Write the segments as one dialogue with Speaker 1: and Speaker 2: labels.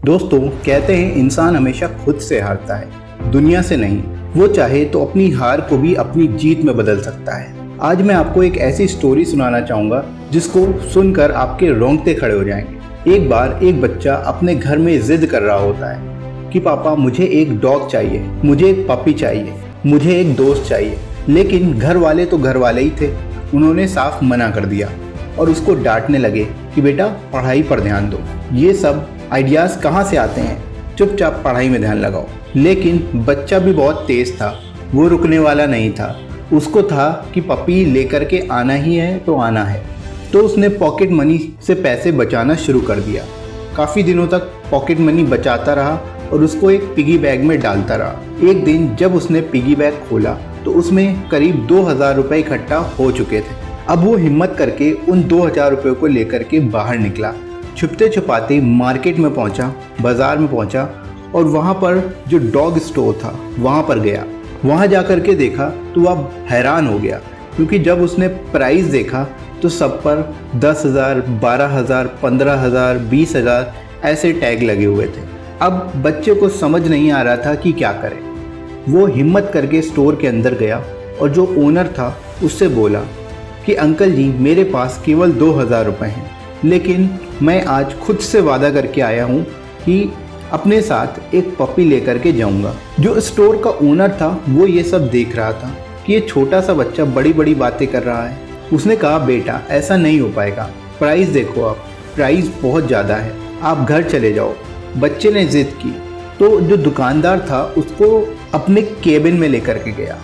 Speaker 1: दोस्तों, कहते हैं इंसान हमेशा खुद से हारता है, दुनिया से नहीं। वो चाहे तो अपनी हार को भी अपनी जीत में बदल सकता है। आज मैं आपको एक ऐसी स्टोरी सुनाना चाहूँगा जिसको सुनकर आपके रोंगटे खड़े हो जाएंगे। एक बार एक बच्चा अपने घर में जिद कर रहा होता है कि पापा मुझे एक डॉग चाहिए, मुझे एक पपी चाहिए, मुझे एक दोस्त चाहिए। लेकिन घर वाले तो घर वाले ही थे, उन्होंने साफ मना कर दिया और उसको डांटने लगे कि बेटा पढ़ाई पर ध्यान दो। ये सब आइडियाज़ कहाँ से आते हैं, चुपचाप पढ़ाई में ध्यान लगाओ। लेकिन बच्चा भी बहुत तेज़ था, वो रुकने वाला नहीं था। उसको था कि पपी लेकर के आना ही है तो आना है। तो उसने पॉकेट मनी से पैसे बचाना शुरू कर दिया। काफ़ी दिनों तक पॉकेट मनी बचाता रहा और उसको एक पिगी बैग में डालता रहा। एक दिन जब उसने पिगी बैग खोला तो उसमें करीब 2000 रुपये इकट्ठा हो चुके थे। अब वो हिम्मत करके उन 2000 रुपये को लेकर के बाहर निकला। छुपते छुपाते मार्केट में पहुंचा, बाज़ार में पहुंचा और वहां पर जो डॉग स्टोर था वहां पर गया। वहां जा कर के देखा तो वह हैरान हो गया, क्योंकि जब उसने प्राइस देखा तो सब पर 10,000, 12,000, 15,000, 20,000 ऐसे टैग लगे हुए थे। अब बच्चे को समझ नहीं आ रहा था कि क्या करे। वो हिम्मत करके स्टोर के अंदर गया और जो ओनर था उससे बोला कि अंकल जी, मेरे पास केवल 2000 रुपये हैं, लेकिन मैं आज खुद से वादा करके आया हूँ कि अपने साथ एक पपी लेकर के जाऊँगा। जो स्टोर का ओनर था वो ये सब देख रहा था कि ये छोटा सा बच्चा बड़ी बड़ी बातें कर रहा है। उसने कहा बेटा ऐसा नहीं हो पाएगा, प्राइस देखो आप, प्राइस बहुत ज़्यादा है, आप घर चले जाओ। बच्चे ने जिद की तो जो दुकानदार था उसको अपने केबिन में लेकर के गया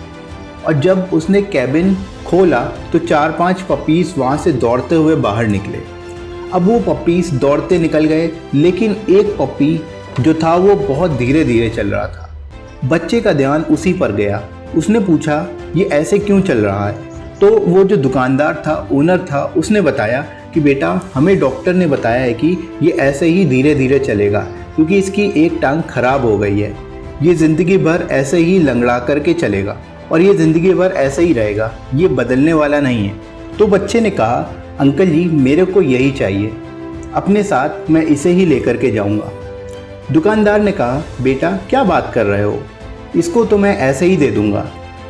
Speaker 1: और जब उसने केबिन खोला तो 4-5 पपीज़ वहाँ से दौड़ते हुए बाहर निकले। अब वो पपीज़ दौड़ते निकल गए, लेकिन एक पपी जो था वो बहुत धीरे धीरे चल रहा था। बच्चे का ध्यान उसी पर गया। उसने पूछा ये ऐसे क्यों चल रहा है? तो वो जो दुकानदार था, ओनर था, उसने बताया कि बेटा हमें डॉक्टर ने बताया है कि ये ऐसे ही धीरे धीरे चलेगा, क्योंकि इसकी एक टांग खराब हो गई है। ये ज़िंदगी भर ऐसे ही लंगड़ा करके चलेगा और ये ज़िंदगी भर ऐसे ही रहेगा, ये बदलने वाला नहीं है। तो बच्चे ने कहा अंकल जी मेरे को यही चाहिए, अपने साथ मैं इसे ही लेकर के जाऊंगा। दुकानदार ने कहा बेटा क्या बात कर रहे हो, इसको तो मैं ऐसे ही दे दूंगा,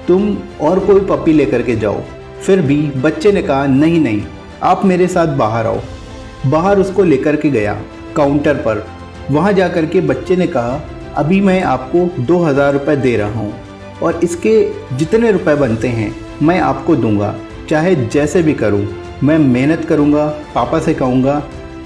Speaker 1: तुम और कोई पपी लेकर के जाओ। फिर भी बच्चे ने कहा नहीं नहीं, आप मेरे साथ बाहर आओ। बाहर उसको लेकर के गया काउंटर पर। वहाँ जा कर के बच्चे ने कहा अभी मैं आपको 2000 रुपये दे रहा हूँ और इसके जितने रुपए बनते हैं मैं आपको दूंगा, चाहे जैसे भी करूँ। मैं मेहनत करूँगा, पापा से कहूँगा,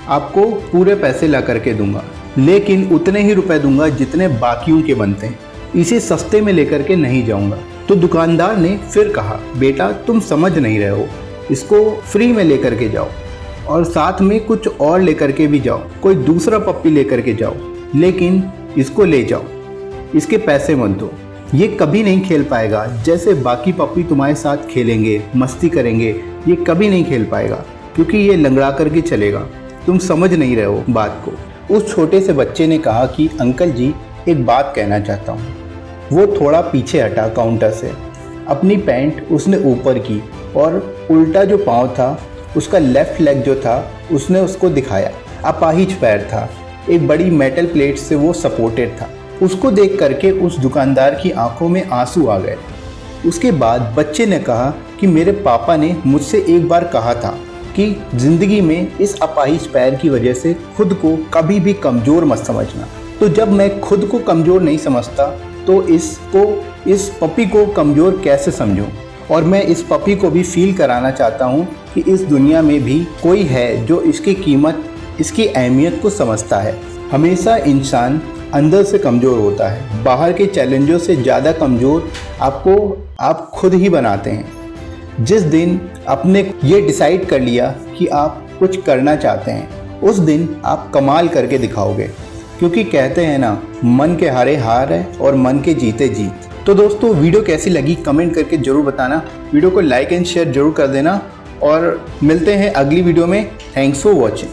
Speaker 1: आपको पूरे पैसे ला करके दूंगा, लेकिन उतने ही रुपए दूंगा जितने बाकियों के बनते हैं। इसे सस्ते में लेकर के नहीं जाऊँगा। तो दुकानदार ने फिर कहा बेटा तुम समझ नहीं रहे हो, इसको फ्री में लेकर के जाओ और साथ में कुछ और लेकर के भी जाओ, कोई दूसरा पप्पी लेकर के जाओ, लेकिन इसको ले जाओ, इसके पैसे मत दो। ये कभी नहीं खेल पाएगा जैसे बाकी पप्पी तुम्हारे साथ खेलेंगे, मस्ती करेंगे, ये कभी नहीं खेल पाएगा, क्योंकि ये लंगड़ा करके चलेगा। तुम समझ नहीं रहे हो बात को। उस छोटे से बच्चे ने कहा कि अंकल जी एक बात कहना चाहता हूँ। वो थोड़ा पीछे हटा काउंटर से, अपनी पैंट उसने ऊपर की और उल्टा जो पाँव था उसका लेफ्ट लेग जो था उसने उसको दिखाया। अपाहिज पैर था, एक बड़ी मेटल प्लेट से वो सपोर्टेड था। उसको देख करके उस दुकानदार की आंखों में आंसू आ गए। उसके बाद बच्चे ने कहा कि मेरे पापा ने मुझसे एक बार कहा था कि ज़िंदगी में इस अपाहिज पैर की वजह से खुद को कभी भी कमज़ोर मत समझना। तो जब मैं खुद को कमज़ोर नहीं समझता तो इस पपी को कमज़ोर कैसे समझूं? और मैं इस पपी को भी फील कराना चाहता हूं कि इस दुनिया में भी कोई है जो इसकी कीमत, इसकी अहमियत को समझता है। हमेशा इंसान अंदर से कमज़ोर होता है, बाहर के चैलेंजों से ज़्यादा कमज़ोर आप खुद ही बनाते हैं। जिस दिन आपने ये डिसाइड कर लिया कि आप कुछ करना चाहते हैं, उस दिन आप कमाल करके दिखाओगे, क्योंकि कहते हैं ना मन के हारे हार है और मन के जीते जीत। तो दोस्तों वीडियो कैसी लगी कमेंट करके ज़रूर बताना, वीडियो को लाइक एंड शेयर जरूर कर देना और मिलते हैं अगली वीडियो में। Thanks for watching.